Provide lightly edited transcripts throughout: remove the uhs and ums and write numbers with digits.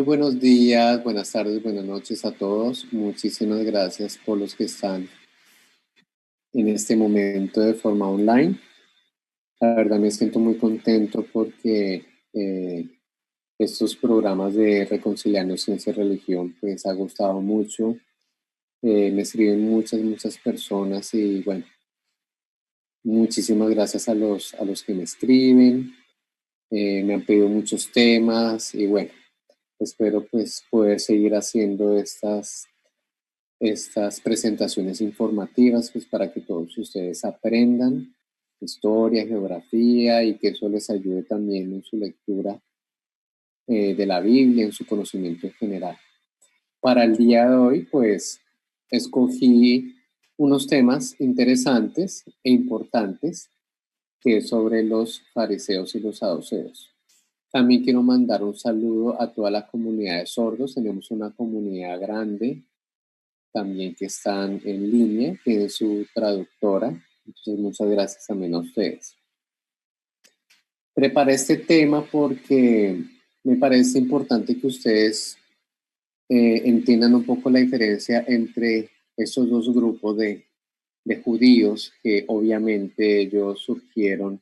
Muy buenos días, buenas tardes, buenas noches a todos. Muchísimas gracias por los que están en este momento de forma online. La verdad me siento muy contento porque estos programas de Reconciliando Ciencia y Religión pues ha gustado mucho. Me escriben muchas personas y bueno, muchísimas gracias a los que me escriben. Me han pedido muchos temas y bueno, espero pues poder seguir haciendo estas presentaciones informativas pues para que todos ustedes aprendan historia, geografía y que eso les ayude también en su lectura de la Biblia, en su conocimiento en general. Para el día de hoy pues escogí unos temas interesantes e importantes que es sobre los fariseos y los saduceos. También quiero mandar un saludo a toda la comunidad de sordos. Tenemos una comunidad grande también que están en línea, tiene su traductora. Entonces, muchas gracias también a ustedes. Preparé este tema porque me parece importante que ustedes entiendan un poco la diferencia entre esos dos grupos de judíos que obviamente ellos surgieron,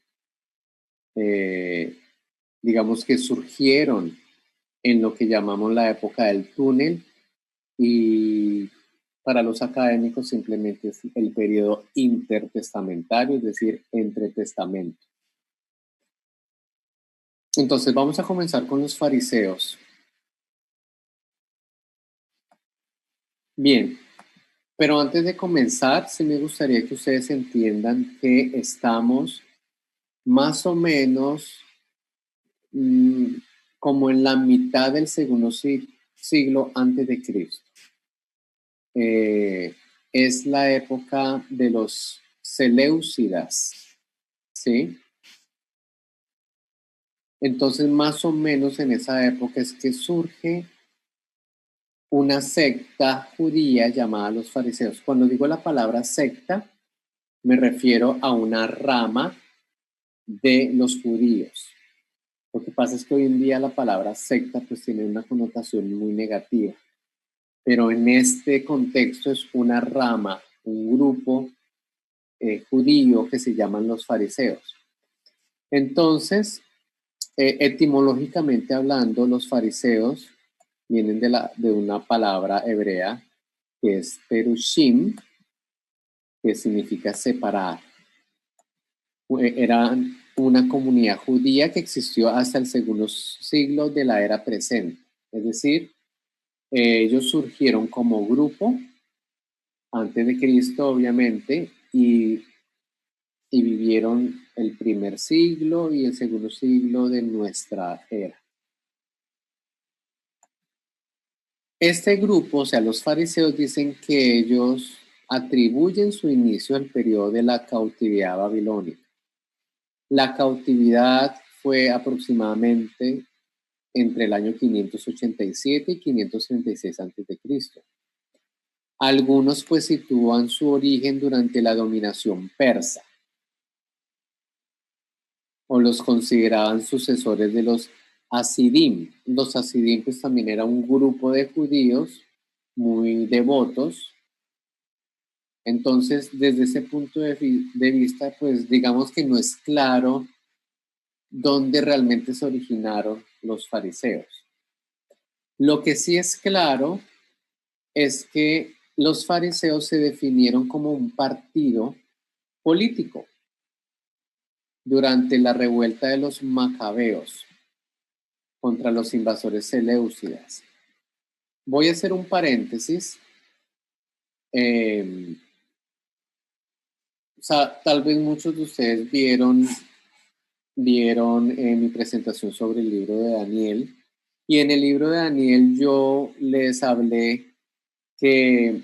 digamos que surgieron en lo que llamamos la época del túnel y para los académicos simplemente es el periodo intertestamentario, es decir, entre testamentos. Entonces vamos a comenzar con los fariseos. Bien, pero antes de comenzar, sí me gustaría que ustedes entiendan que estamos más o menos como en la mitad del segundo siglo antes de Cristo. Es la época de los Seleucidas, ¿sí? Entonces, más o menos en esa época es que surge una secta judía llamada los fariseos. Cuando digo la palabra secta, me refiero a una rama de los judíos. Lo que pasa es que hoy en día la palabra secta pues tiene una connotación muy negativa, pero en este contexto es una rama, un grupo judío que se llaman los fariseos. Entonces, etimológicamente hablando, los fariseos vienen de una palabra hebrea que es perushim, que significa separar. Eran una comunidad judía que existió hasta el segundo siglo de la era presente. Es decir, ellos surgieron como grupo antes de Cristo, obviamente, y vivieron el primer siglo y el segundo siglo de nuestra era. Este grupo, o sea, los fariseos dicen que ellos atribuyen su inicio al periodo de la cautividad babilónica. La cautividad fue aproximadamente entre el año 587 y 536 a.C. Algunos pues sitúan su origen durante la dominación persa o los consideraban sucesores de los hasidim. Los hasidim pues también era un grupo de judíos muy devotos. Entonces, desde ese punto de vista, pues digamos que no es claro dónde realmente se originaron los fariseos. Lo que sí es claro es que los fariseos se definieron como un partido político durante la revuelta de los macabeos contra los invasores seleucidas. Voy a hacer un paréntesis. O sea, tal vez muchos de ustedes vieron mi presentación sobre el libro de Daniel. Y en el libro de Daniel yo les hablé que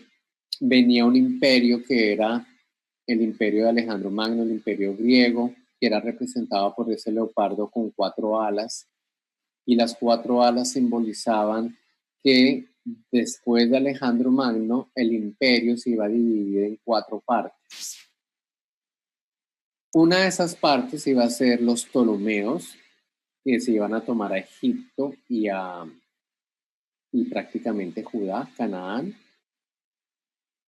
venía un imperio que era el imperio de Alejandro Magno, el imperio griego, que era representado por ese leopardo con 4 alas. Y las 4 alas simbolizaban que después de Alejandro Magno, el imperio se iba a dividir en 4 partes. Una de esas partes iba a ser los Ptolomeos, que se iban a tomar a Egipto y a y prácticamente Judá, Canaán,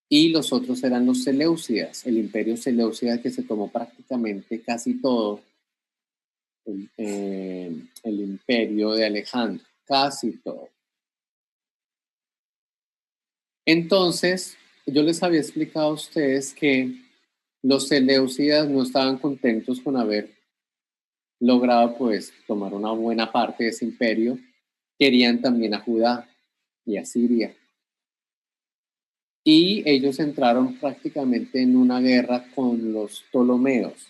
y los otros eran los Seleucidas, el imperio Seleucida que se tomó prácticamente casi todo el imperio de Alejandro, casi todo. Entonces, yo les había explicado a ustedes que los Seleucidas no estaban contentos con haber logrado pues tomar una buena parte de ese imperio, querían también a Judá y a Siria. Y ellos entraron prácticamente en una guerra con los Ptolomeos,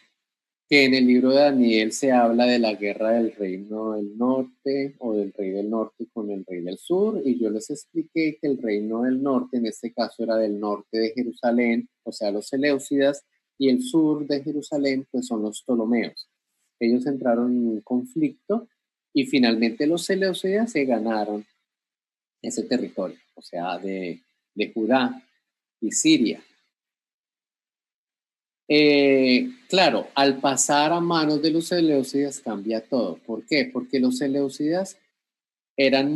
que en el libro de Daniel se habla de la guerra del reino del norte o del rey del norte con el rey del sur, y yo les expliqué que el reino del norte en este caso era del norte de Jerusalén, o sea los Seleucidas, y el sur de Jerusalén pues son los Ptolomeos. Ellos entraron en un conflicto y finalmente los Seleucidas se ganaron ese territorio, o sea de Judá y Siria. Claro, al pasar a manos de los Seleucidas cambia todo. ¿Por qué? Porque los Seleucidas eran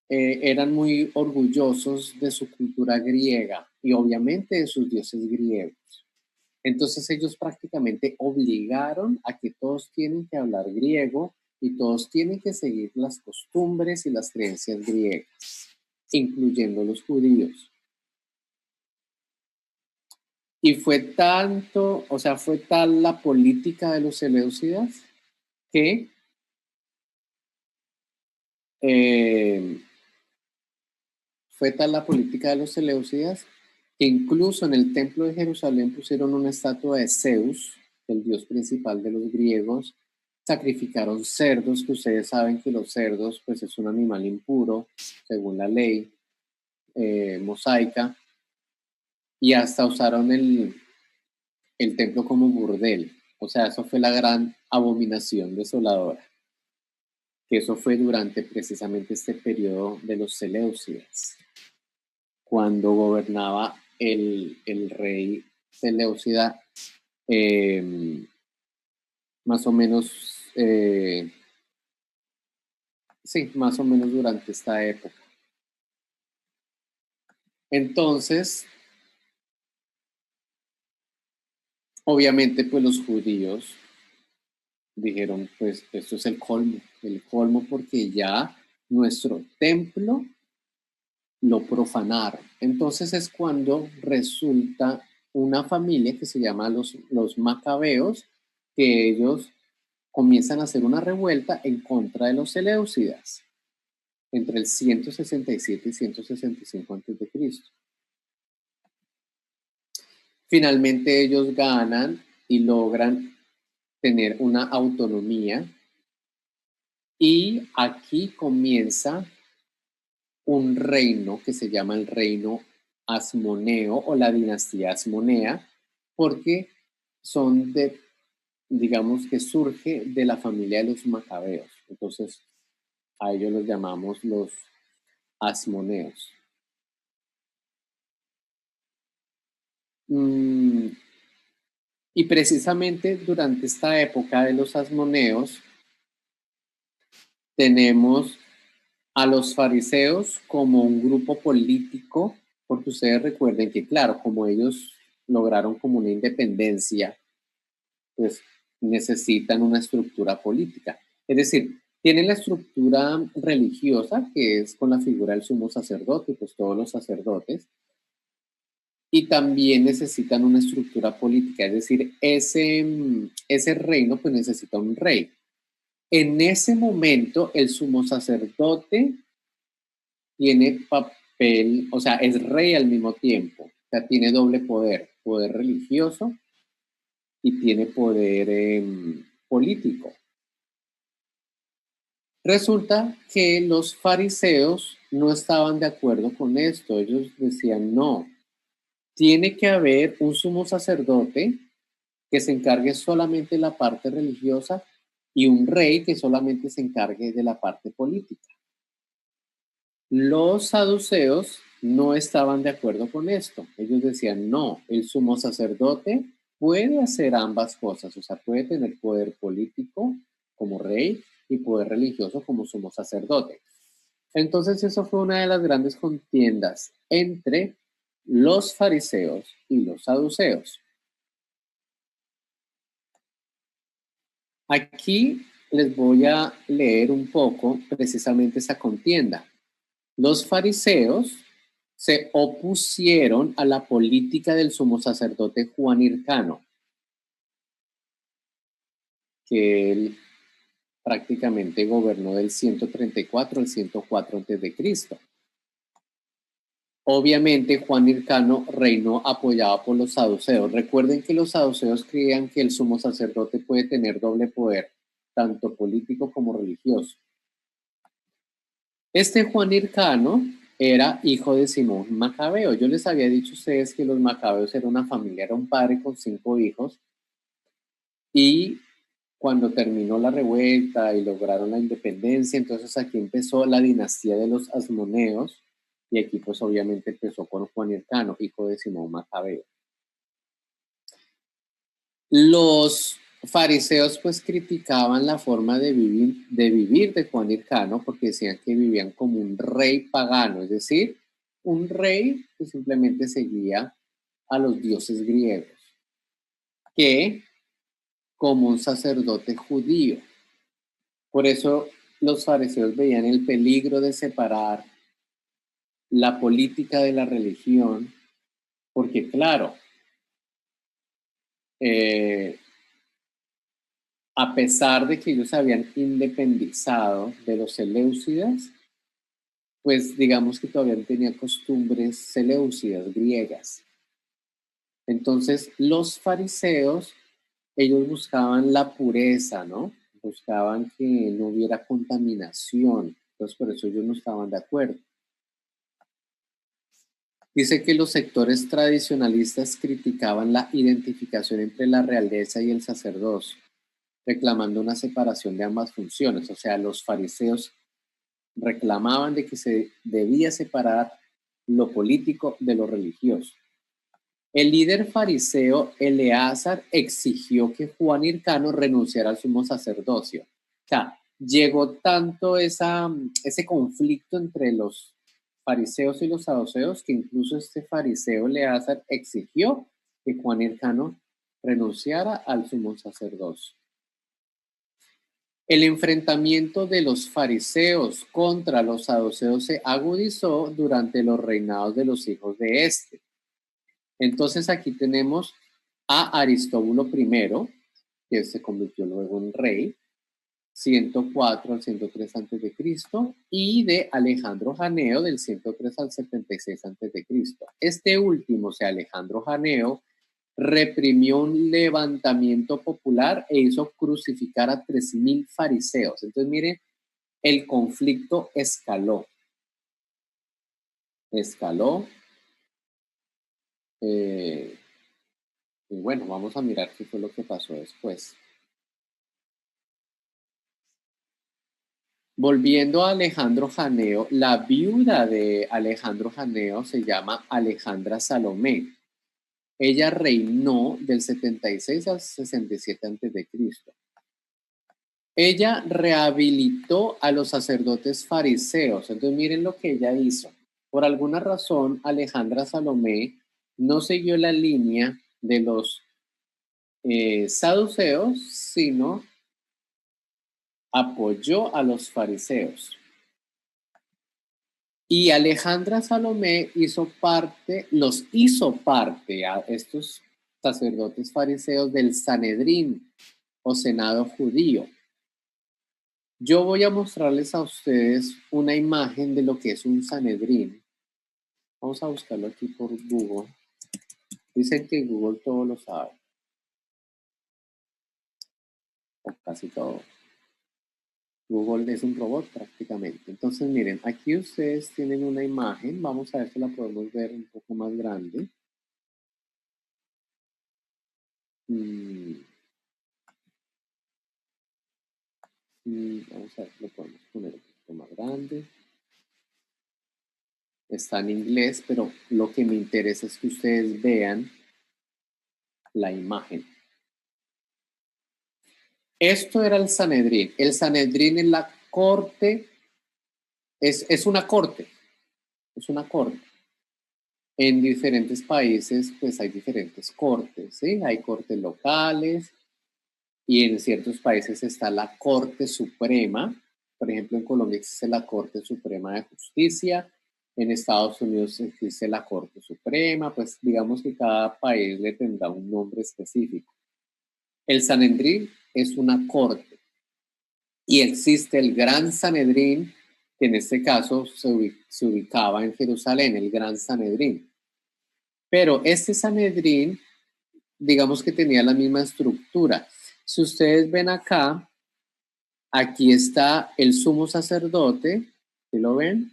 eran muy orgullosos de su cultura griega y obviamente de sus dioses griegos. Entonces ellos prácticamente obligaron a que todos tienen que hablar griego y todos tienen que seguir las costumbres y las creencias griegas, incluyendo los judíos. Y fue tanto, o sea, fue tal la política de los Seleucidas que fue tal la política de los Seleucidas que incluso en el templo de Jerusalén pusieron una estatua de Zeus, el dios principal de los griegos, sacrificaron cerdos, que ustedes saben que los cerdos pues es un animal impuro según la ley mosaica, y hasta usaron el templo como burdel. O sea, eso fue la gran abominación desoladora, que eso fue durante precisamente este periodo de los Seleucidas, cuando gobernaba el rey Seleucida, más o menos, sí, más o menos durante esta época. Entonces, obviamente, pues los judíos dijeron, pues esto es el colmo porque ya nuestro templo lo profanaron. Entonces es cuando resulta una familia que se llama los Macabeos, que ellos comienzan a hacer una revuelta en contra de los Seleucidas entre el 167 y 165 a.C. Finalmente ellos ganan y logran tener una autonomía, y aquí comienza un reino que se llama el reino asmoneo o la dinastía asmonea, porque son digamos que surge de la familia de los macabeos. Entonces, a ellos los llamamos los asmoneos. Y precisamente durante esta época de los asmoneos tenemos a los fariseos como un grupo político, porque ustedes recuerden que, claro, como ellos lograron como una independencia, pues necesitan una estructura política. Es decir, tienen la estructura religiosa, que es con la figura del sumo sacerdote, pues todos los sacerdotes, y también necesitan una estructura política, es decir, ese reino pues necesita un rey. En ese momento el sumo sacerdote tiene papel, o sea, es rey al mismo tiempo, o sea, tiene doble poder, poder religioso y tiene poder político. Resulta que los fariseos no estaban de acuerdo con esto. Ellos decían, no, tiene que haber un sumo sacerdote que se encargue solamente de la parte religiosa y un rey que solamente se encargue de la parte política. Los saduceos no estaban de acuerdo con esto. Ellos decían, no, el sumo sacerdote puede hacer ambas cosas, o sea, puede tener poder político como rey y poder religioso como sumo sacerdote. Entonces eso fue una de las grandes contiendas entre los fariseos y los saduceos. Aquí les voy a leer un poco precisamente esa contienda. Los fariseos se opusieron a la política del sumo sacerdote Juan Hircano, que él prácticamente gobernó del 134 al 104 a.C. Obviamente Juan Hircano reinó apoyado por los saduceos. Recuerden que los saduceos creían que el sumo sacerdote puede tener doble poder, tanto político como religioso. Este Juan Hircano era hijo de Simón Macabeo. Yo les había dicho a ustedes que los Macabeos era una familia, era un padre con 5 hijos, y cuando terminó la revuelta y lograron la independencia, entonces aquí empezó la dinastía de los Asmoneos, y aquí pues obviamente empezó con Juan Hircano, hijo de Simón Macabeo. Los fariseos pues criticaban la forma de vivir de Juan Hircano, porque decían que vivían como un rey pagano, es decir, un rey que simplemente seguía a los dioses griegos, que como un sacerdote judío. Por eso los fariseos veían el peligro de separar la política de la religión, porque claro, a pesar de que ellos se habían independizado de los seleucidas, pues digamos que todavía tenían costumbres seleucidas, griegas. Entonces los fariseos, ellos buscaban la pureza, ¿no? Buscaban que no hubiera contaminación. Entonces por eso ellos no estaban de acuerdo. Dice que los sectores tradicionalistas criticaban la identificación entre la realeza y el sacerdocio, reclamando una separación de ambas funciones. O sea, los fariseos reclamaban de que se debía separar lo político de lo religioso. El líder fariseo Eleazar exigió que Juan Hircano renunciara al sumo sacerdocio. O sea, llegó tanto ese conflicto entre los fariseos y los saduceos que incluso este fariseo Eleazar exigió que Juan Hircano renunciara al sumo sacerdocio. El enfrentamiento de los fariseos contra los saduceos se agudizó durante los reinados de los hijos de este. Entonces aquí tenemos a Aristóbulo I, que se convirtió luego en rey, 104 al 103 a.C., y de Alejandro Janeo del 103 al 76 a.C. Este último, o sea, Alejandro Janeo, reprimió un levantamiento popular e hizo crucificar a 3.000 fariseos. Entonces, miren, el conflicto escaló. Y bueno, vamos a mirar qué fue lo que pasó después. Volviendo a Alejandro Janeo, la viuda de Alejandro Janeo se llama Alejandra Salomé. Ella reinó del 76 al 67 a.C. Ella rehabilitó a los sacerdotes fariseos. Entonces miren lo que ella hizo. Por alguna razón, Alejandra Salomé no siguió la línea de los saduceos, sino apoyó a los fariseos. Y Alejandra Salomé los hizo parte a estos sacerdotes fariseos del Sanedrín o Senado judío. Yo voy a mostrarles a ustedes una imagen de lo que es un Sanedrín. Vamos a buscarlo aquí por Google. Dicen que Google todo lo sabe. O casi todo. Google es un robot prácticamente. Entonces miren, aquí ustedes tienen una imagen. Vamos a ver si la podemos ver un poco más grande. Vamos a ver si lo podemos poner un poquito más grande. Está en inglés, pero lo que me interesa es que ustedes vean la imagen. Esto era el Sanedrín. El Sanedrín es la corte Es una corte, es una corte. En diferentes países, pues hay diferentes cortes, ¿sí? Hay cortes locales y en ciertos países está la Corte Suprema. Por ejemplo, en Colombia existe la Corte Suprema de Justicia, en Estados Unidos existe la Corte Suprema, pues digamos que cada país le tendrá un nombre específico. El Sanedrín es una corte y existe el Gran Sanedrín, que en este caso se ubicaba en Jerusalén, el Gran Sanedrín. Pero este Sanedrín, digamos que tenía la misma estructura. Si ustedes ven acá, aquí está el sumo sacerdote, ¿sí lo ven?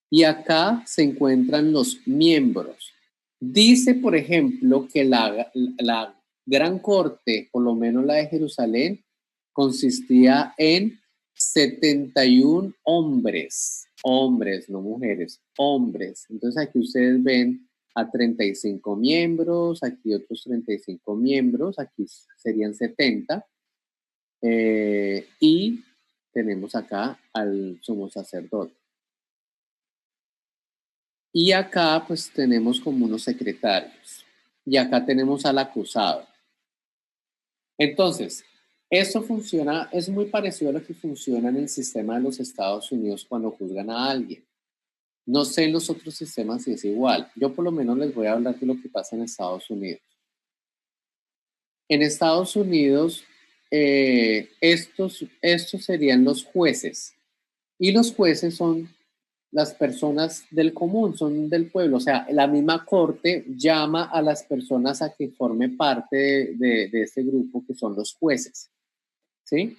Y acá se encuentran los miembros. Dice, por ejemplo, que la gran corte, por lo menos la de Jerusalén, consistía en 71 hombres, hombres, no mujeres, hombres. Entonces aquí ustedes ven a 35 miembros, aquí otros 35 miembros, aquí serían 70. Y tenemos acá al sumo sacerdote. Y acá pues tenemos como unos secretarios. Y acá tenemos al acusado. Entonces, esto funciona, es muy parecido a lo que funciona en el sistema de los Estados Unidos cuando juzgan a alguien. No sé en los otros sistemas si es igual. Yo por lo menos les voy a hablar de lo que pasa en Estados Unidos. En Estados Unidos, estos serían los jueces. Y los jueces son las personas del común, son del pueblo. O sea, la misma corte llama a las personas a que formen parte de este grupo que son los jueces. ¿Sí?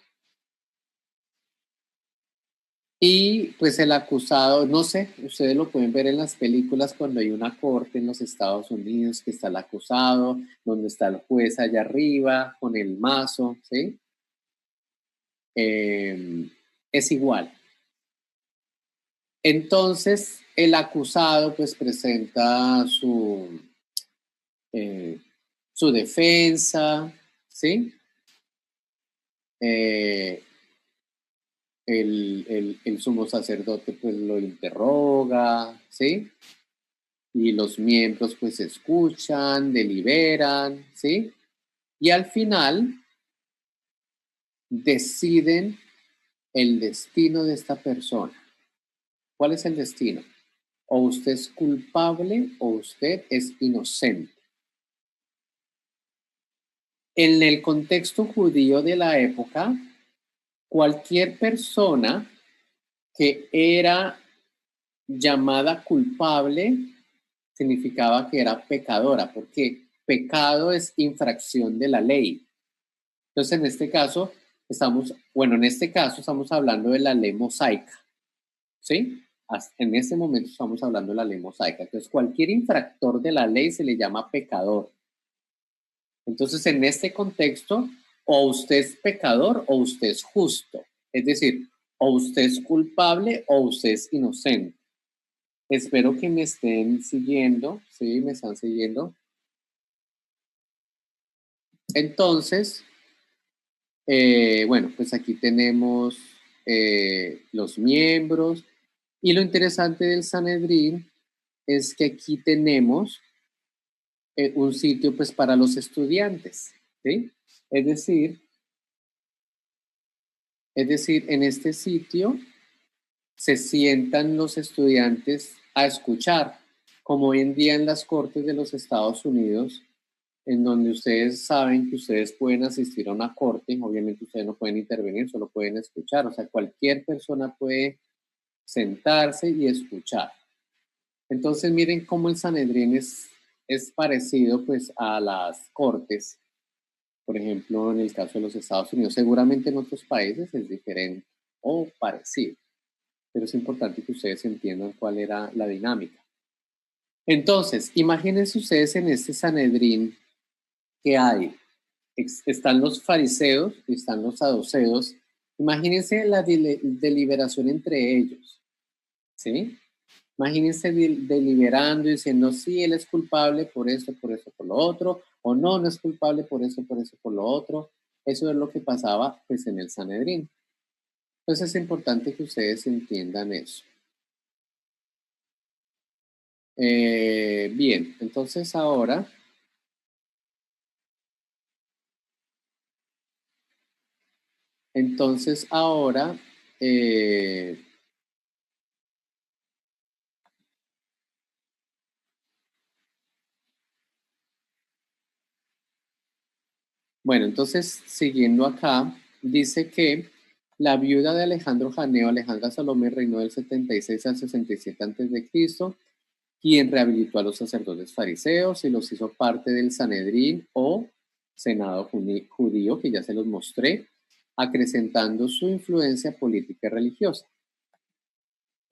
Y pues el acusado, no sé, ustedes lo pueden ver en las películas cuando hay una corte en los Estados Unidos, que está el acusado, donde está el juez allá arriba con el mazo, ¿sí? Es igual. Entonces, el acusado pues presenta eh, su defensa, ¿sí? Eh, el sumo sacerdote pues lo interroga, ¿sí? Y los miembros pues escuchan, deliberan, ¿sí? Y al final deciden el destino de esta persona. ¿Cuál es el destino? O usted es culpable o usted es inocente. En el contexto judío de la época, cualquier persona que era llamada culpable significaba que era pecadora, porque pecado es infracción de la ley. Entonces, en este caso, estamos hablando de la ley mosaica, ¿sí? En este momento estamos hablando de la ley mosaica. Entonces, cualquier infractor de la ley se le llama pecador. Entonces, en este contexto, o usted es pecador o usted es justo. Es decir, o usted es culpable o usted es inocente. Espero que me estén siguiendo, ¿sí? Me están siguiendo. Entonces, bueno, pues aquí tenemos los miembros. Y lo interesante del Sanedrín es que aquí tenemos un sitio pues para los estudiantes, ¿sí? Es decir, en este sitio se sientan los estudiantes a escuchar, como hoy en día en las cortes de los Estados Unidos, en donde ustedes saben que ustedes pueden asistir a una corte, obviamente ustedes no pueden intervenir, solo pueden escuchar, o sea, cualquier persona puede sentarse y escuchar. Entonces miren cómo el Sanedrín es parecido pues a las cortes, por ejemplo, en el caso de los Estados Unidos. Seguramente en otros países es diferente o parecido, pero es importante que ustedes entiendan cuál era la dinámica. Entonces, imagínense ustedes en este Sanedrín que hay. Están los fariseos y están los saduceos. Imagínense la deliberación entre ellos, ¿sí? Imagínense deliberando y diciendo, sí, él es culpable por esto, por lo otro, o no, no es culpable por eso, por lo otro. Eso es lo que pasaba pues en el Sanedrín. Entonces es importante que ustedes entiendan eso. Bien, entonces ahora... Entonces ahora, eh, bueno, entonces siguiendo acá, dice que la viuda de Alejandro Janeo, Alejandra Salomé, reinó del 76 al 67 a.C., quien rehabilitó a los sacerdotes fariseos y los hizo parte del Sanedrín o Senado judío, que ya se los mostré, acrecentando su influencia política y religiosa.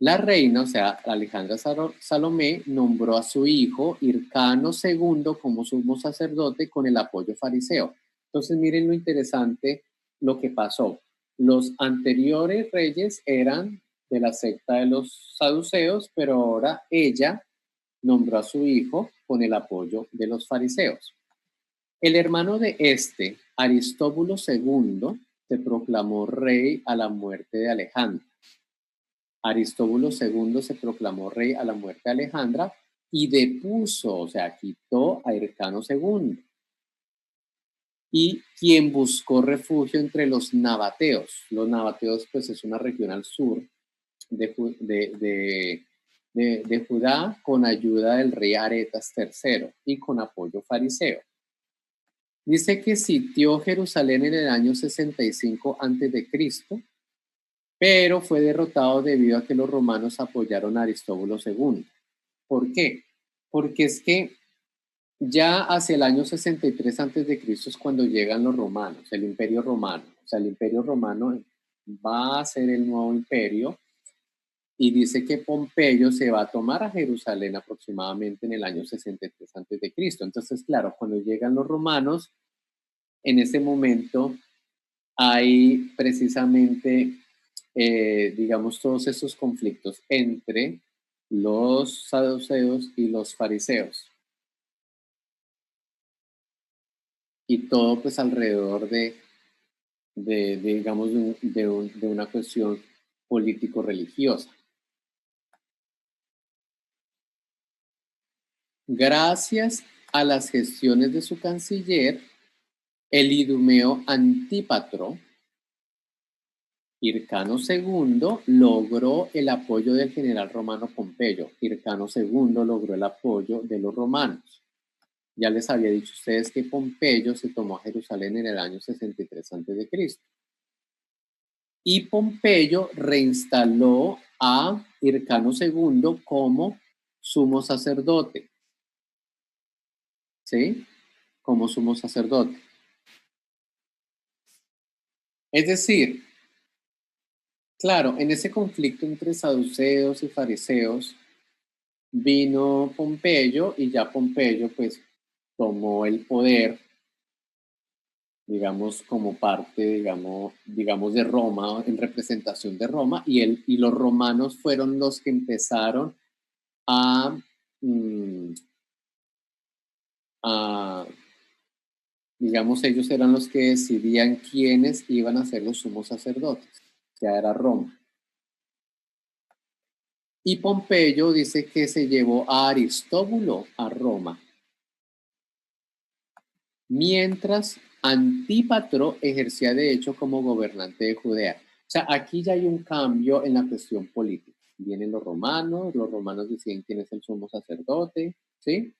La reina, o sea, Alejandra Salomé, nombró a su hijo Hircano II como sumo sacerdote con el apoyo fariseo. Entonces, miren lo interesante lo que pasó. Los anteriores reyes eran de la secta de los saduceos, pero ahora ella nombró a su hijo con el apoyo de los fariseos. El hermano de este, Aristóbulo II, se proclamó rey a la muerte de Alejandra. Aristóbulo II se proclamó rey a la muerte de Alejandra y depuso, o sea, quitó a Hircano II. Y quien buscó refugio entre los nabateos. Los nabateos, pues, es una región al sur de Judá, con ayuda del rey Aretas III y con apoyo fariseo. Dice que sitió Jerusalén en el año 65 a.C., pero fue derrotado debido a que los romanos apoyaron a Aristóbulo II. ¿Por qué? Porque es que ya hacia el año 63 a.C. es cuando llegan los romanos, el Imperio Romano. O sea, el Imperio Romano va a ser el nuevo imperio y dice que Pompeyo se va a tomar a Jerusalén aproximadamente en el año 63 a.C. Entonces, claro, cuando llegan los romanos, en ese momento hay precisamente, digamos, todos esos conflictos entre los saduceos y los fariseos. Y todo pues alrededor digamos, de una cuestión político-religiosa. Gracias a las gestiones de su canciller, el idumeo Antípatro, Hircano II logró el apoyo del general romano Pompeyo. Hircano II logró el apoyo de los romanos. Ya les había dicho a ustedes que Pompeyo se tomó a Jerusalén en el año 63 a.C. Y Pompeyo reinstaló a Hircano II como sumo sacerdote. ¿Sí? Como sumo sacerdote. Es decir, claro, en ese conflicto entre saduceos y fariseos vino Pompeyo y ya Pompeyo pues tomó el poder, digamos, como parte, digamos de Roma, en representación de Roma, y los romanos fueron los que empezaron a, digamos, ellos eran los que decidían quiénes iban a ser los sumos sacerdotes, ya era Roma. Y Pompeyo dice que se llevó a Aristóbulo a Roma, mientras Antípatro ejercía de hecho como gobernante de Judea. O sea, aquí ya hay un cambio en la cuestión política. Vienen los romanos deciden quién es el sumo sacerdote, ¿sí?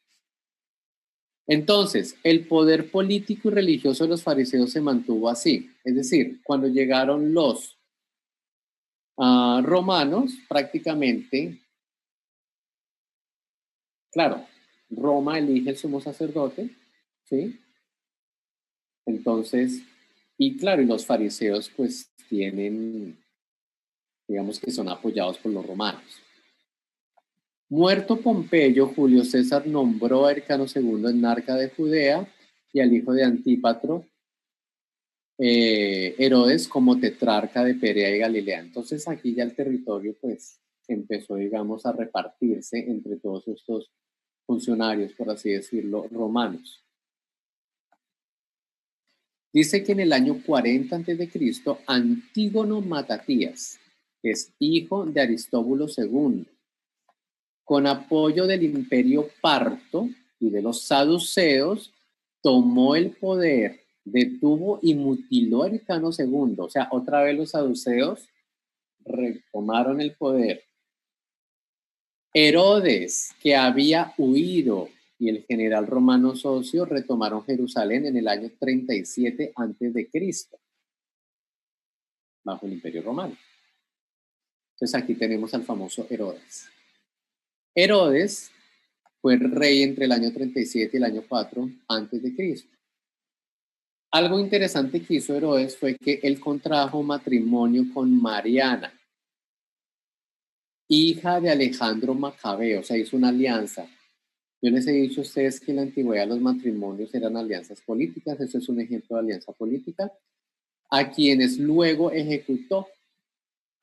Entonces, el poder político y religioso de los fariseos se mantuvo así. Es decir, cuando llegaron los romanos, prácticamente, claro, Roma elige el sumo sacerdote, ¿sí? Entonces, y claro, y los fariseos pues tienen, digamos que son apoyados por los romanos. Muerto Pompeyo, Julio César nombró a Hircano II etnarca de Judea y al hijo de Antípatro, Herodes, como tetrarca de Perea y Galilea. Entonces aquí ya el territorio pues empezó, digamos, a repartirse entre todos estos funcionarios, por así decirlo, romanos. Dice que en el año 40 a.C., Antígono Matatías, que es hijo de Aristóbulo II, con apoyo del Imperio Parto y de los saduceos, tomó el poder, detuvo y mutiló a Ericano II. O sea, otra vez los saduceos retomaron el poder. Herodes, que había huido, y el general romano Socio retomaron Jerusalén en el año 37 a.C., bajo el Imperio Romano. Entonces aquí tenemos al famoso Herodes. Herodes fue rey entre el año 37 y el año 4 a.C. Algo interesante que hizo Herodes fue que él contrajo matrimonio con Mariana, hija de Alejandro Macabeo, o sea, hizo una alianza. Yo les he dicho a ustedes que en la antigüedad los matrimonios eran alianzas políticas, eso es un ejemplo de alianza política, a quienes luego ejecutó.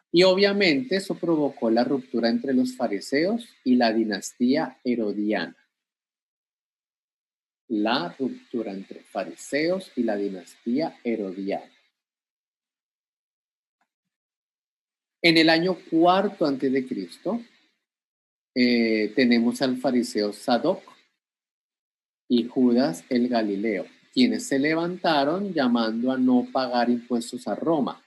Y obviamente eso provocó la ruptura entre los fariseos y la dinastía herodiana. La ruptura entre fariseos y la dinastía herodiana. En el año 4 a.C., tenemos al fariseo Sadoc y Judas el Galileo, quienes se levantaron llamando a no pagar impuestos a Roma.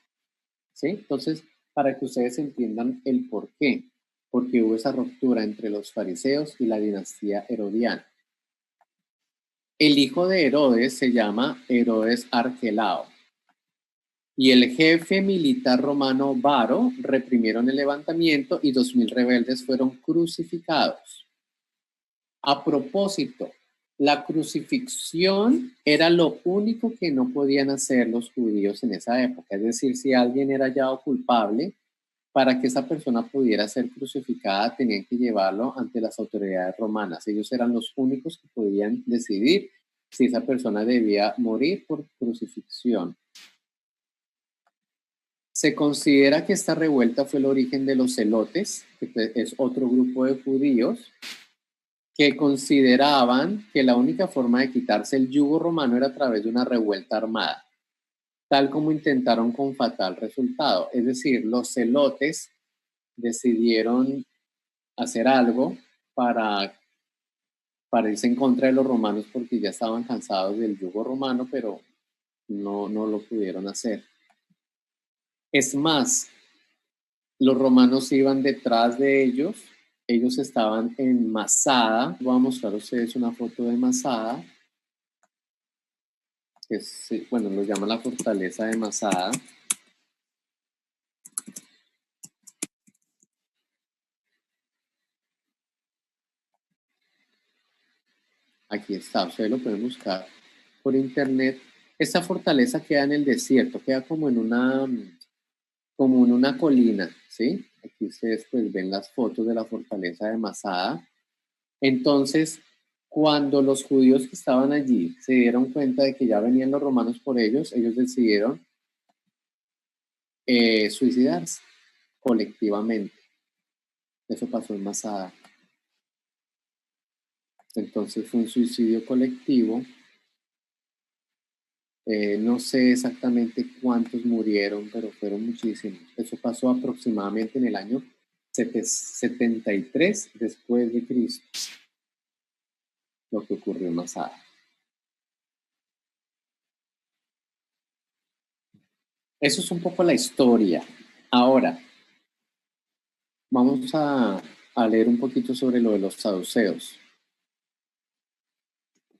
¿Sí? Entonces, para que ustedes entiendan el por qué, porque hubo esa ruptura entre los fariseos y la dinastía herodiana. El hijo de Herodes se llama Herodes Arquelao, y el jefe militar romano Varo reprimieron el levantamiento y 2.000 rebeldes fueron crucificados. A propósito, la crucifixión era lo único que no podían hacer los judíos en esa época. Es decir, si alguien era hallado culpable, para que esa persona pudiera ser crucificada, tenían que llevarlo ante las autoridades romanas. Ellos eran los únicos que podían decidir si esa persona debía morir por crucifixión. Se considera que esta revuelta fue el origen de los celotes, que es otro grupo de judíos que consideraban que la única forma de quitarse el yugo romano era a través de una revuelta armada, tal como intentaron con fatal resultado. Es decir, los celotes decidieron hacer algo para irse en contra de los romanos porque ya estaban cansados del yugo romano, pero no lo pudieron hacer. Es más, los romanos iban detrás de ellos estaban en Masada. Voy a mostrar a ustedes una foto de Masada, que es, bueno, lo llaman la fortaleza de Masada. Aquí está, ustedes lo pueden buscar por internet. Esta fortaleza queda en el desierto, queda como en una colina, ¿sí? Aquí ustedes pues ven las fotos de la fortaleza de Masada. Entonces, cuando los judíos que estaban allí se dieron cuenta de que ya venían los romanos por ellos decidieron suicidarse colectivamente. Eso pasó en Masada. Entonces fue un suicidio colectivo. No sé exactamente cuántos murieron, pero fueron muchísimos. Eso pasó aproximadamente en el año 73 después de Cristo, lo que ocurrió en Masada. Eso es un poco la historia. Ahora, vamos a leer un poquito sobre lo de los saduceos.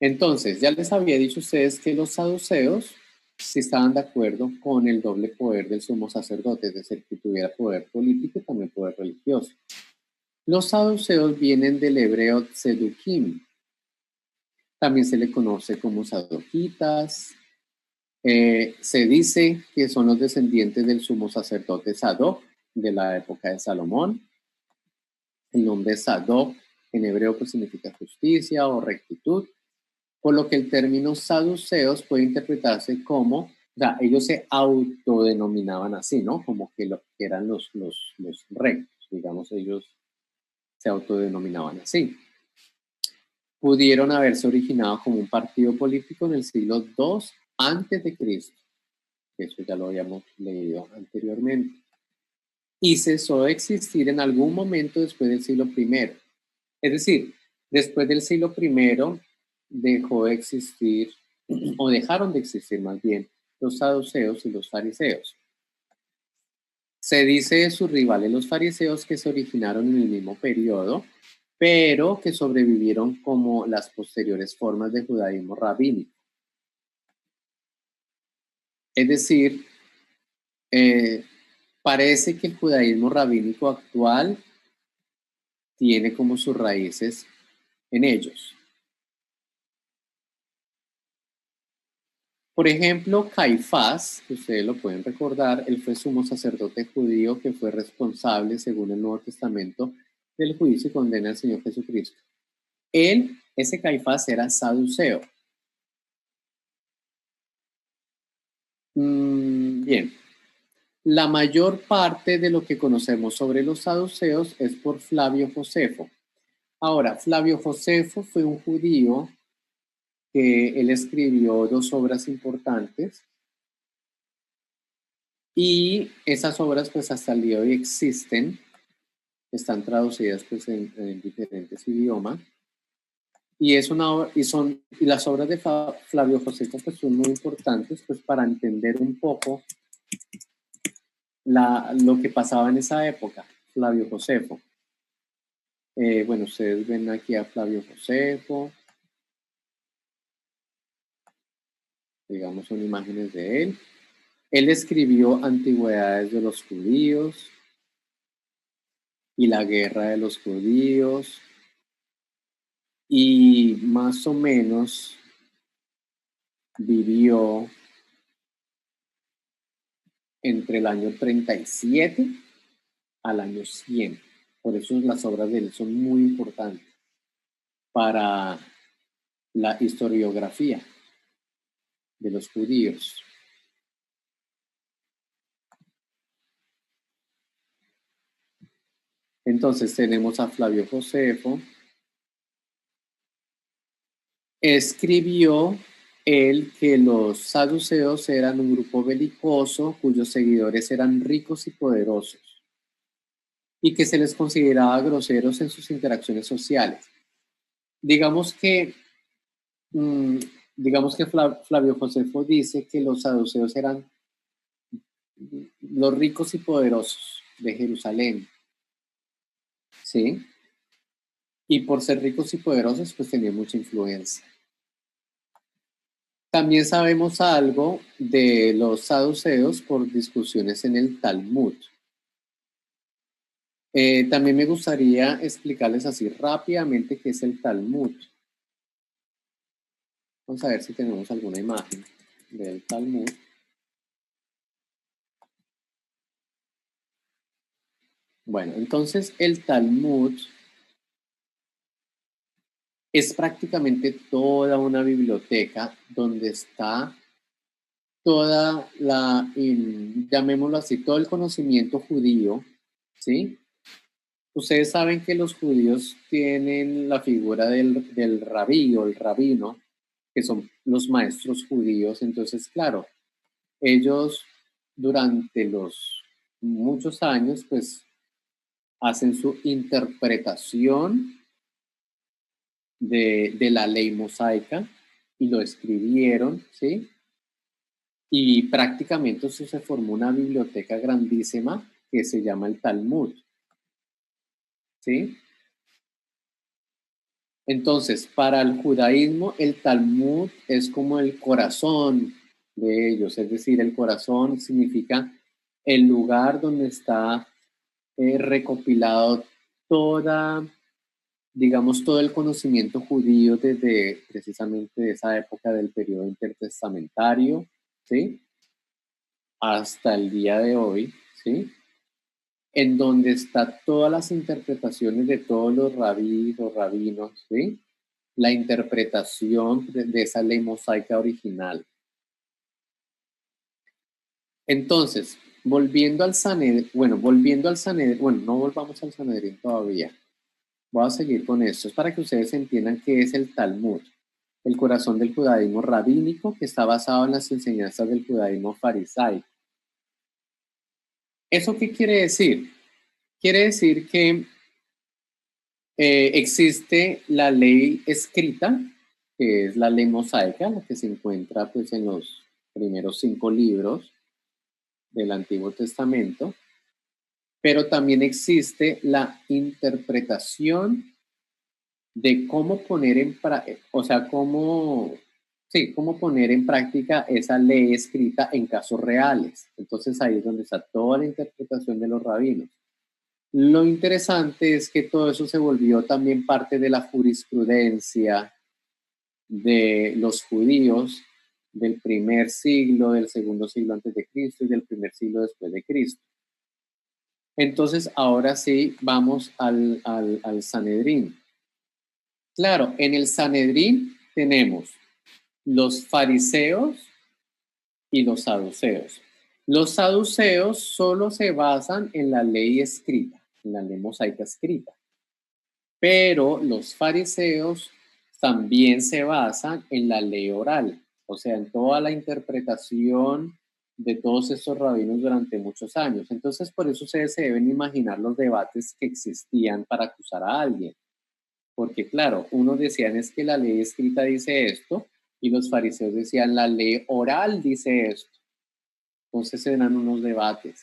Entonces, ya les había dicho a ustedes que los saduceos sí estaban de acuerdo con el doble poder del sumo sacerdote, es decir, que tuviera poder político y también poder religioso. Los saduceos vienen del hebreo tzedukim. También se le conoce como sadoquitas. Se dice que son los descendientes del sumo sacerdote Sadoc de la época de Salomón. El nombre Sadoc en hebreo pues significa justicia o rectitud, por lo que el término saduceos puede interpretarse como, o sea, ellos se autodenominaban así, ¿no? Como que eran los rectos, digamos, ellos se autodenominaban así. Pudieron haberse originado como un partido político en el siglo II antes de Cristo. Eso ya lo habíamos leído anteriormente. Y cesó de existir en algún momento después del siglo I. Es decir, después del siglo I dejó de existir, o dejaron de existir más bien, los saduceos y los fariseos. Se dice de sus rivales los fariseos que se originaron en el mismo periodo, pero que sobrevivieron como las posteriores formas de judaísmo rabínico. Es decir, parece que el judaísmo rabínico actual tiene como sus raíces en ellos. Por ejemplo, Caifás, que ustedes lo pueden recordar, él fue sumo sacerdote judío que fue responsable, según el Nuevo Testamento, del juicio y condena al Señor Jesucristo. Él, ese Caifás, era saduceo. Bien, la mayor parte de lo que conocemos sobre los saduceos es por Flavio Josefo. Ahora, Flavio Josefo fue un judío que él escribió 2 obras importantes y esas obras pues hasta el día de hoy existen, están traducidas pues en diferentes idiomas y es una y las obras de Flavio Josefo pues son muy importantes pues para entender un poco lo que pasaba en esa época. Flavio Josefo. Bueno, ustedes ven aquí a Flavio Josefo. Digamos, son imágenes de él. Él escribió Antigüedades de los Judíos y la Guerra de los Judíos. Y más o menos vivió entre el año 37 al año 100. Por eso las obras de él son muy importantes para la historiografía de los judíos. Entonces tenemos a Flavio Josefo. Escribió él que los saduceos eran un grupo belicoso cuyos seguidores eran ricos y poderosos y que se les consideraba groseros en sus interacciones sociales. Digamos que, Flavio Josefo dice que los saduceos eran los ricos y poderosos de Jerusalén, ¿sí? Y por ser ricos y poderosos, pues tenían mucha influencia. También sabemos algo de los saduceos por discusiones en el Talmud. También me gustaría explicarles así rápidamente qué es el Talmud. Vamos a ver si tenemos alguna imagen del Talmud. Bueno, entonces el Talmud es prácticamente toda una biblioteca donde está toda llamémoslo así, todo el conocimiento judío, ¿sí? Ustedes saben que los judíos tienen la figura del rabí o el rabino, que son los maestros judíos. Entonces, claro, ellos durante los muchos años, pues, hacen su interpretación de la ley mosaica y lo escribieron, ¿sí? Y prácticamente eso se formó una biblioteca grandísima que se llama el Talmud, ¿sí? Entonces, para el judaísmo, el Talmud es como el corazón de ellos, es decir, el corazón significa el lugar donde está recopilado toda, digamos, todo el conocimiento judío desde precisamente esa época del periodo intertestamentario, ¿sí? Hasta el día de hoy, ¿sí? En donde está todas las interpretaciones de todos los rabíes o rabinos, ¿sí? La interpretación de esa ley mosaica original. Entonces, volviendo al Sanedrín, bueno, no volvamos al Sanedrín todavía. Voy a seguir con esto, es para que ustedes entiendan qué es el Talmud, el corazón del judaísmo rabínico que está basado en las enseñanzas del judaísmo farisaico. ¿Eso qué quiere decir? Quiere decir que Existe la ley escrita, que es la ley mosaica, la que se encuentra pues, en los primeros 5 libros del Antiguo Testamento, pero también existe la interpretación de cómo poner cómo poner en práctica esa ley escrita en casos reales. Entonces ahí es donde está toda la interpretación de los rabinos. Lo interesante es que todo eso se volvió también parte de la jurisprudencia de los judíos del primer siglo, del segundo siglo antes de Cristo y del primer siglo después de Cristo. Entonces, ahora sí, vamos al Sanedrín. Claro, en el Sanedrín tenemos los fariseos y los saduceos. Los saduceos solo se basan en la ley escrita, en la ley mosaica escrita. Pero los fariseos también se basan en la ley oral, o sea, en toda la interpretación de todos estos rabinos durante muchos años. Entonces, por eso ustedes se deben imaginar los debates que existían para acusar a alguien. Porque, claro, unos decían es que la ley escrita dice esto, y los fariseos decían la ley oral dice esto. Entonces eran unos debates.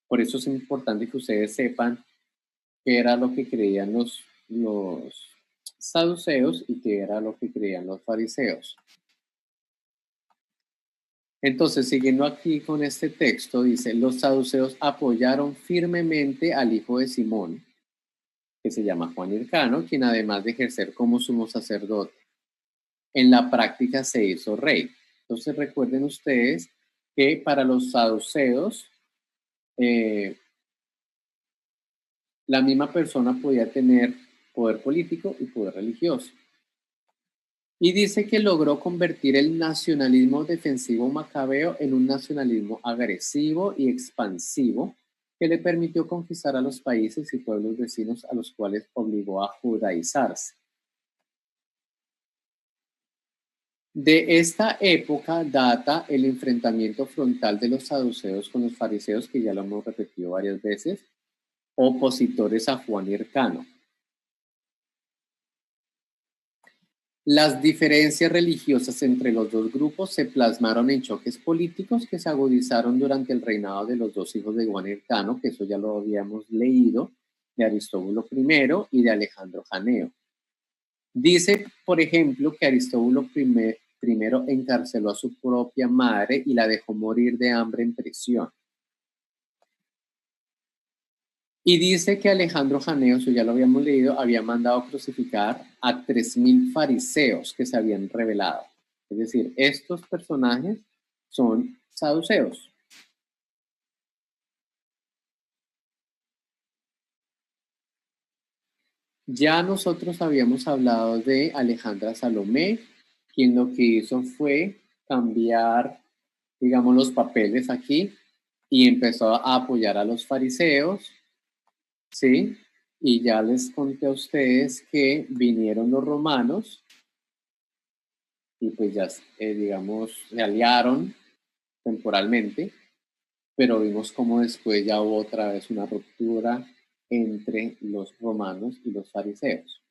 Por eso es importante que ustedes sepan qué era lo que creían los saduceos y qué era lo que creían los fariseos. Entonces, siguiendo aquí con este texto, dice, los saduceos apoyaron firmemente al hijo de Simón, que se llama Juan Hircano, quien además de ejercer como sumo sacerdote, en la práctica se hizo rey. Entonces, recuerden ustedes que para los saduceos, la misma persona podía tener poder político y poder religioso. Y dice que logró convertir el nacionalismo defensivo macabeo en un nacionalismo agresivo y expansivo que le permitió conquistar a los países y pueblos vecinos a los cuales obligó a judaizarse. De esta época data el enfrentamiento frontal de los saduceos con los fariseos, que ya lo hemos repetido varias veces, opositores a Juan Hircano. Las diferencias religiosas entre los dos grupos se plasmaron en choques políticos que se agudizaron durante el reinado de los dos hijos de Juan Hircano, que eso ya lo habíamos leído, de Aristóbulo I y de Alejandro Janeo. Dice, por ejemplo, que Aristóbulo I encarceló a su propia madre y la dejó morir de hambre en prisión. Y dice que Alejandro Janeo, eso ya lo habíamos leído, había mandado crucificar a 3.000 fariseos que se habían revelado. Es decir, estos personajes son saduceos. Ya nosotros habíamos hablado de Alejandra Salomé, quien lo que hizo fue cambiar, digamos, los papeles aquí y empezó a apoyar a los fariseos, ¿sí? Y ya les conté a ustedes que vinieron los romanos y pues ya, digamos, se aliaron temporalmente, pero vimos como después ya hubo otra vez una ruptura entre los romanos y los fariseos.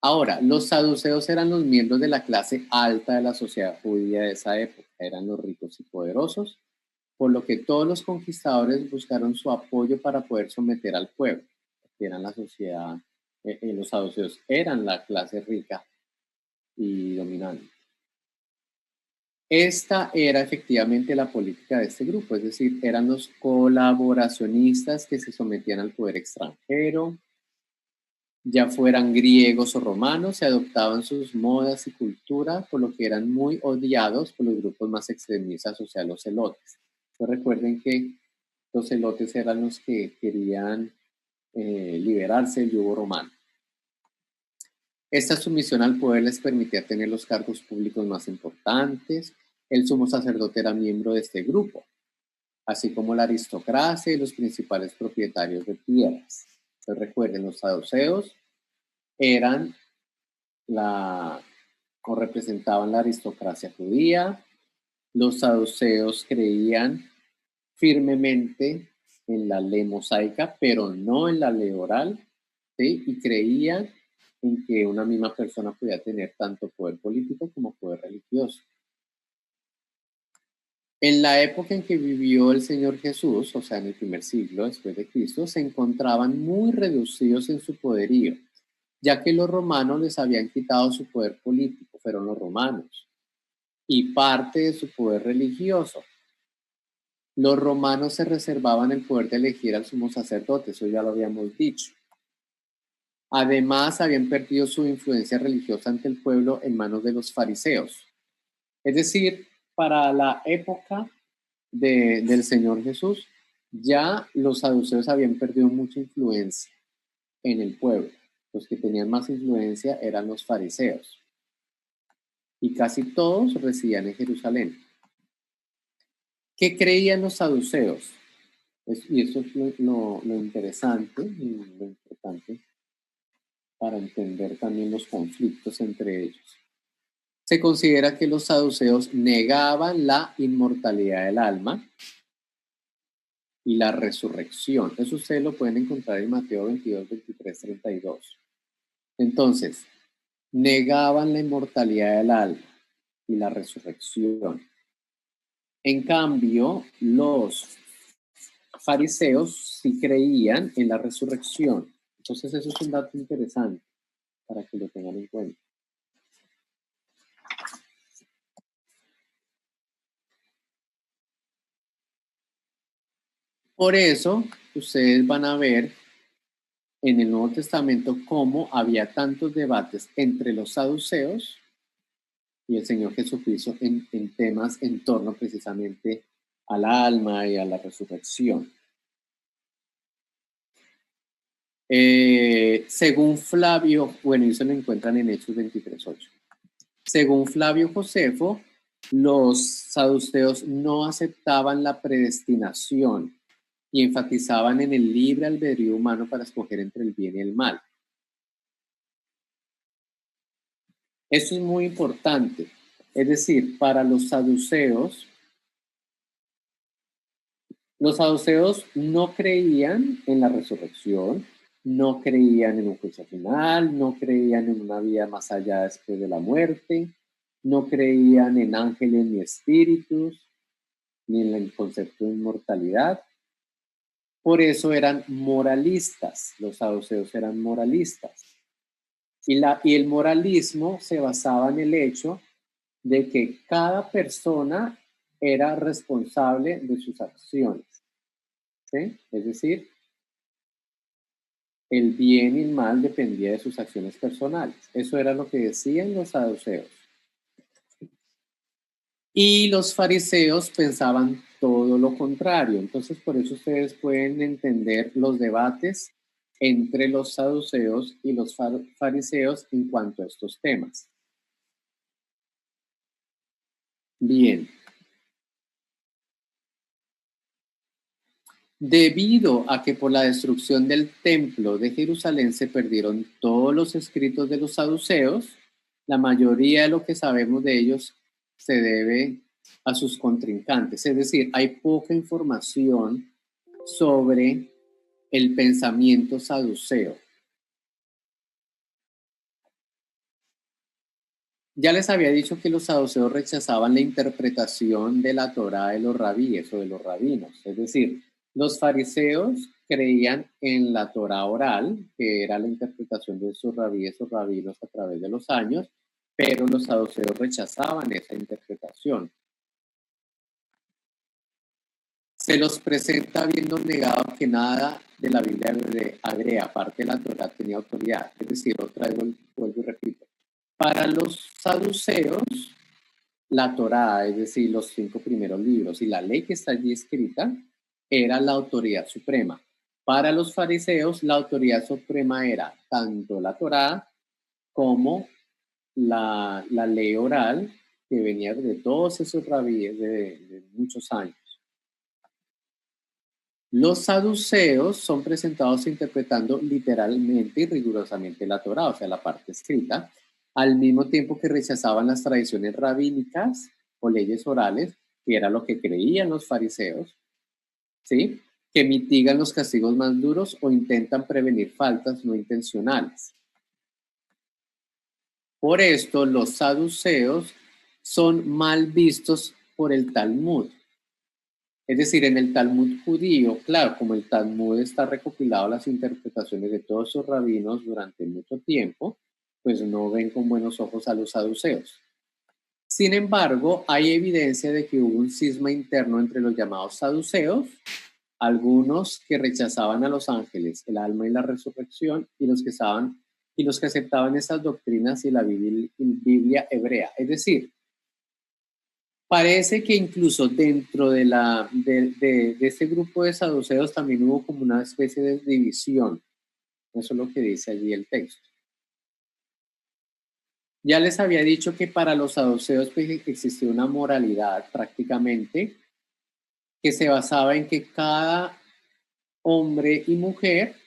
Ahora, los saduceos eran los miembros de la clase alta de la sociedad judía de esa época, eran los ricos y poderosos, por lo que todos los conquistadores buscaron su apoyo para poder someter al pueblo, que eran la sociedad, los saduceos eran la clase rica y dominante. Esta era efectivamente la política de este grupo, es decir, eran los colaboracionistas que se sometían al poder extranjero, ya fueran griegos o romanos, se adoptaban sus modas y cultura, por lo que eran muy odiados por los grupos más extremistas, o sea, los celotes. Entonces, recuerden que los celotes eran los que querían liberarse del yugo romano. Esta sumisión al poder les permitía tener los cargos públicos más importantes. El sumo sacerdote era miembro de este grupo, así como la aristocracia y los principales propietarios de tierras. Entonces, recuerden, los saduceos eran o representaban la aristocracia judía. Los saduceos creían firmemente en la ley mosaica, pero no en la ley oral. ¿sí? Y creían en que una misma persona podía tener tanto poder político como poder religioso. En la época en que vivió el Señor Jesús, o sea, en el primer siglo después de Cristo, se encontraban muy reducidos en su poderío, ya que los romanos les habían quitado su poder político, fueron los romanos, y parte de su poder religioso. Los romanos se reservaban el poder de elegir al sumo sacerdote, eso ya lo habíamos dicho. Además, habían perdido su influencia religiosa ante el pueblo en manos de los fariseos. Es decir, para la época del Señor Jesús, ya los saduceos habían perdido mucha influencia en el pueblo. Los que tenían más influencia eran los fariseos. Y casi todos residían en Jerusalén. ¿Qué creían los saduceos? Y eso es lo interesante y lo importante para entender también los conflictos entre ellos. Se considera que los saduceos negaban la inmortalidad del alma y la resurrección. Eso ustedes lo pueden encontrar en Mateo 22, 23, 32. Entonces, negaban la inmortalidad del alma y la resurrección. En cambio, los fariseos sí creían en la resurrección. Entonces, eso es un dato interesante para que lo tengan en cuenta. Por eso, ustedes van a ver en el Nuevo Testamento cómo había tantos debates entre los saduceos y el Señor Jesucristo en temas en torno precisamente al alma y a la resurrección. Según Flavio, bueno, eso lo encuentran en Hechos 23:8. Según Flavio Josefo, los saduceos no aceptaban la predestinación y enfatizaban en el libre albedrío humano para escoger entre el bien y el mal. Eso es muy importante. Es decir, para los saduceos no creían en la resurrección, no creían en un juicio final, no creían en una vida más allá después de la muerte, no creían en ángeles ni espíritus, ni en el concepto de inmortalidad. Por eso eran moralistas, los saduceos eran moralistas. Y el moralismo se basaba en el hecho de que cada persona era responsable de sus acciones, ¿sí? Es decir, el bien y el mal dependía de sus acciones personales. Eso era lo que decían los saduceos. Y los fariseos pensaban todo lo contrario. Entonces, por eso ustedes pueden entender los debates entre los saduceos y los fariseos en cuanto a estos temas. Bien. Debido a que por la destrucción del templo de Jerusalén se perdieron todos los escritos de los saduceos, la mayoría de lo que sabemos de ellos se debe a sus contrincantes. Es decir, hay poca información sobre el pensamiento saduceo. Ya les había dicho que los saduceos rechazaban la interpretación de la Torá de los rabíes o de los rabinos. Es decir, los fariseos creían en la Torá oral, que era la interpretación de sus rabíes o rabinos a través de los años, pero los saduceos rechazaban esa interpretación. Se los presenta habiendo negado que nada de la Biblia hebrea, aparte de la Torá, tenía autoridad. Es decir, otra vez vuelvo y repito. Para los saduceos, la Torá, es decir, los 5 primeros libros y la ley que está allí escrita, era la autoridad suprema. Para los fariseos, la autoridad suprema era tanto la Torá como la ley oral que venía de todos esos rabíes de muchos años. Los saduceos son presentados interpretando literalmente y rigurosamente la Torá, o sea, la parte escrita, al mismo tiempo que rechazaban las tradiciones rabínicas o leyes orales, que era lo que creían los fariseos, ¿sí? que mitigan los castigos más duros o intentan prevenir faltas no intencionales. Por esto, los saduceos son mal vistos por el Talmud. Es decir, en el Talmud judío, claro, como el Talmud está recopilado las interpretaciones de todos esos rabinos durante mucho tiempo, pues no ven con buenos ojos a los saduceos. Sin embargo, hay evidencia de que hubo un cisma interno entre los llamados saduceos, algunos que rechazaban a los ángeles, el alma y la resurrección, y los que aceptaban esas doctrinas y la Biblia hebrea. Es decir, parece que incluso dentro de ese grupo de saduceos también hubo como una especie de división. Eso es lo que dice allí el texto. Ya les había dicho que para los saduceos pues, existía una moralidad prácticamente que se basaba en que cada hombre y mujer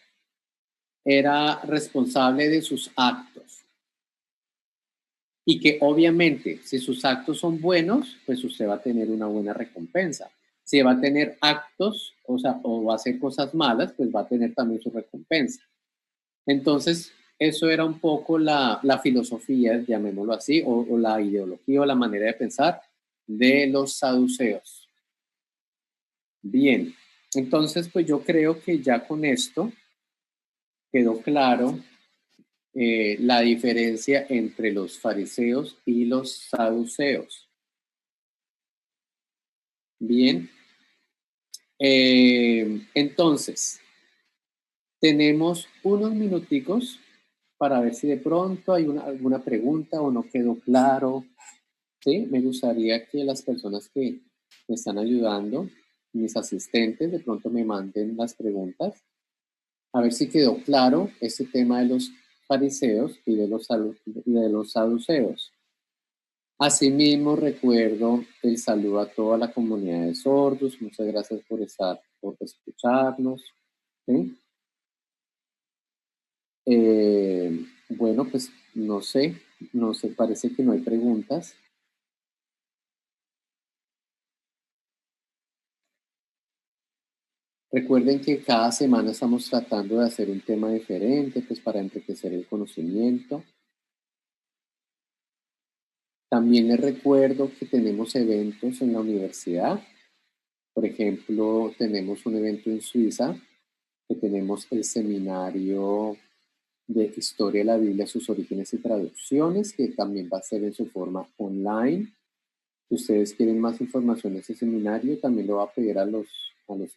era responsable de sus actos. Y que obviamente si sus actos son buenos, pues usted va a tener una buena recompensa. Si va a tener actos, o va a hacer cosas malas, pues va a tener también su recompensa. Entonces, eso era un poco la filosofía, llamémoslo así, o la ideología o la manera de pensar de los saduceos. Bien, entonces pues yo creo que ya con esto quedó claro la diferencia entre los fariseos y los saduceos. Bien, entonces tenemos unos minuticos para ver si de pronto hay alguna pregunta o no quedó claro. Sí, me gustaría que las personas que me están ayudando, mis asistentes, de pronto me manden las preguntas. A ver si quedó claro este tema de los fariseos y de los saduceos. Asimismo, recuerdo el saludo a toda la comunidad de sordos. Muchas gracias por escucharnos. ¿Sí? Bueno, pues no sé, parece que no hay preguntas. Recuerden que cada semana estamos tratando de hacer un tema diferente, pues para enriquecer el conocimiento. También les recuerdo que tenemos eventos en la universidad. Por ejemplo, tenemos un evento en Suiza, que tenemos el seminario de Historia de la Biblia, sus orígenes y traducciones, que también va a ser en su forma online. Si ustedes quieren más información de ese seminario, también lo va a pedir a los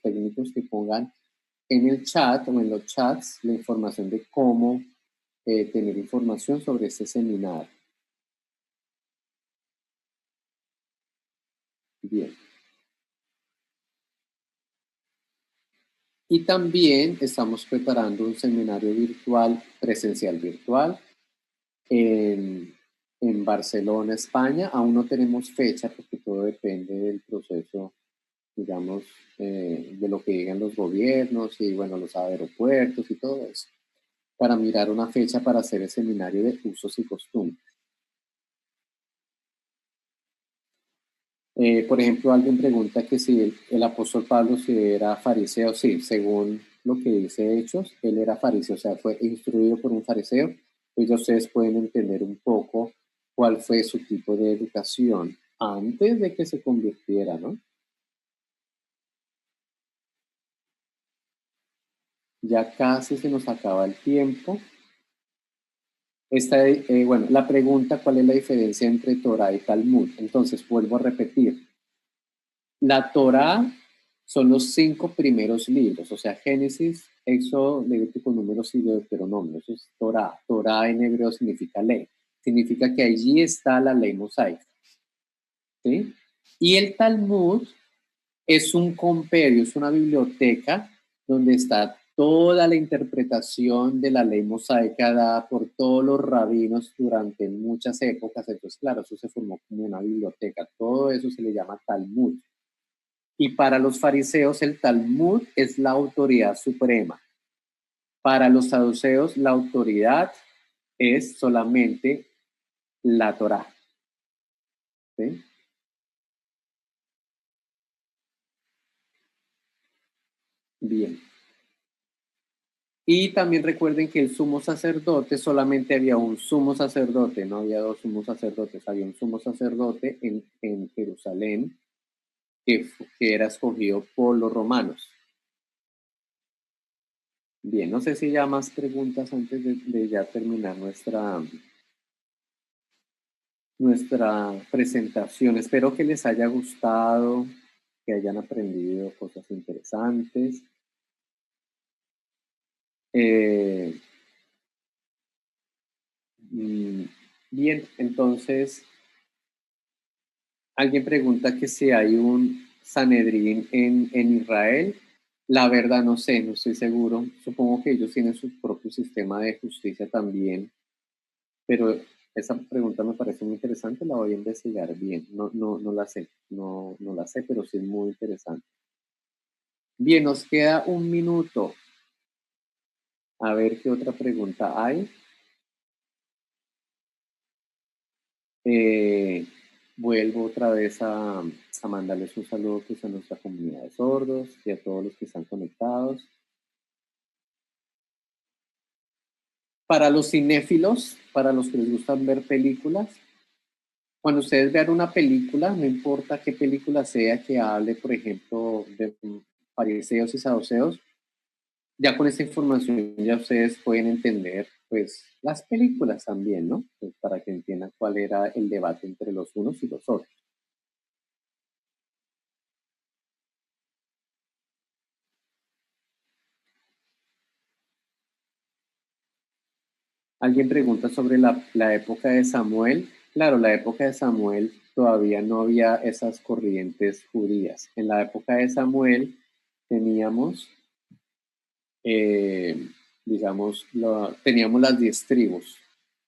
técnicos que pongan en el chat o en los chats la información de cómo tener información sobre este seminario. Bien. Y también estamos preparando un seminario virtual, presencial virtual, en Barcelona, España. Aún no tenemos fecha porque todo depende del proceso, digamos, de lo que digan los gobiernos y, bueno, los aeropuertos y todo eso, para mirar una fecha para hacer el seminario de usos y costumbres. Por ejemplo, alguien pregunta que si el apóstol Pablo si era fariseo. Sí, según lo que dice Hechos, él era fariseo, o sea, fue instruido por un fariseo. Pues ya ustedes pueden entender un poco cuál fue su tipo de educación antes de que se convirtiera, ¿no? Ya casi se nos acaba el tiempo. Bueno, la pregunta, ¿cuál es la diferencia entre Torah y Talmud? Entonces, vuelvo a repetir. La Torah son los 5 primeros libros, o sea, Génesis, Éxodo, Levítico, Números y Deuteronomio. Eso es Torah. Torah en hebreo significa ley. Significa que allí está la ley mosaica. ¿Sí? Y el Talmud es un compendio, es una biblioteca donde está toda la interpretación de la ley mosaica dada por todos los rabinos durante muchas épocas. Entonces, claro, eso se formó como una biblioteca. Todo eso se le llama Talmud. Y para los fariseos el Talmud es la autoridad suprema. Para los saduceos la autoridad es solamente la Torá. ¿Sí? Bien. Y también recuerden que el sumo sacerdote, solamente había un sumo sacerdote, no había dos sumos sacerdotes, había un sumo sacerdote en Jerusalén que era escogido por los romanos. Bien, no sé si ya más preguntas antes de ya terminar nuestra presentación. Espero que les haya gustado, que hayan aprendido cosas interesantes. Bien, entonces, alguien pregunta que si hay un Sanedrín en Israel. La verdad no sé, no estoy seguro. Supongo que ellos tienen su propio sistema de justicia también, pero esa pregunta me parece muy interesante, la voy a investigar bien. No la sé, no la sé, pero sí es muy interesante. Bien, nos queda un minuto. A ver qué otra pregunta hay. Vuelvo otra vez a mandarles un saludo pues, a nuestra comunidad de sordos y a todos los que están conectados. Para los cinéfilos, para los que les gustan ver películas, cuando ustedes vean una película, no importa qué película sea que hable, por ejemplo, de fariseos y saduceos, ya con esta información ya ustedes pueden entender pues las películas también, ¿no? Pues, para que entiendan cuál era el debate entre los unos y los otros. Alguien pregunta sobre la época de Samuel. Claro, la época de Samuel todavía no había esas corrientes judías. En la época de Samuel teníamos, eh, digamos, teníamos las 10 tribus,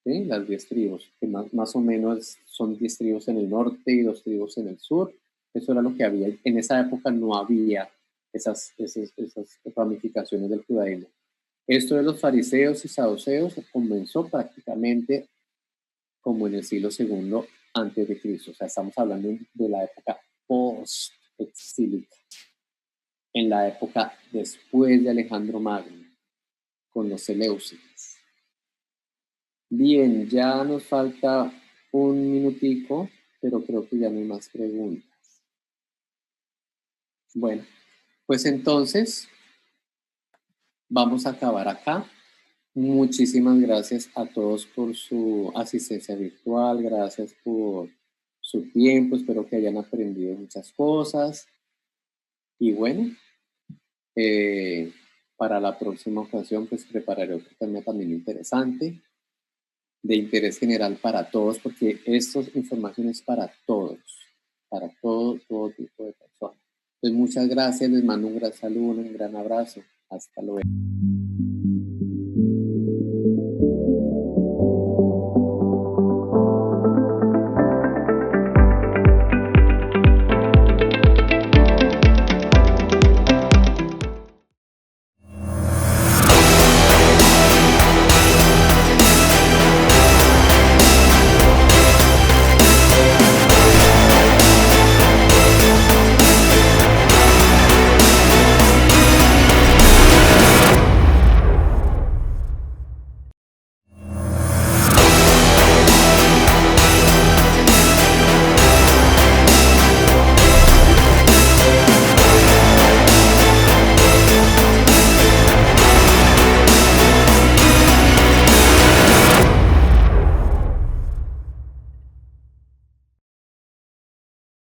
¿sí? Las 10 tribus, que más o menos son 10 tribus en el norte y 2 tribus en el sur. Eso era lo que había. En esa época no había esas ramificaciones del judaísmo. Esto de los fariseos y saduceos comenzó prácticamente como en el siglo segundo antes de Cristo. O sea, estamos hablando de la época post-exílica, en la época después de Alejandro Magno, con los Seleucidas. Bien, ya nos falta un minutico, pero creo que ya no hay más preguntas. Bueno, pues entonces vamos a acabar acá. Muchísimas gracias a todos por su asistencia virtual, gracias por su tiempo, espero que hayan aprendido muchas cosas y bueno, eh, para la próxima ocasión pues prepararé otro tema también interesante, de interés general para todos, porque esta información es para todos, para todo tipo de personas. Pues muchas gracias, les mando un gran saludo, un gran abrazo, hasta luego.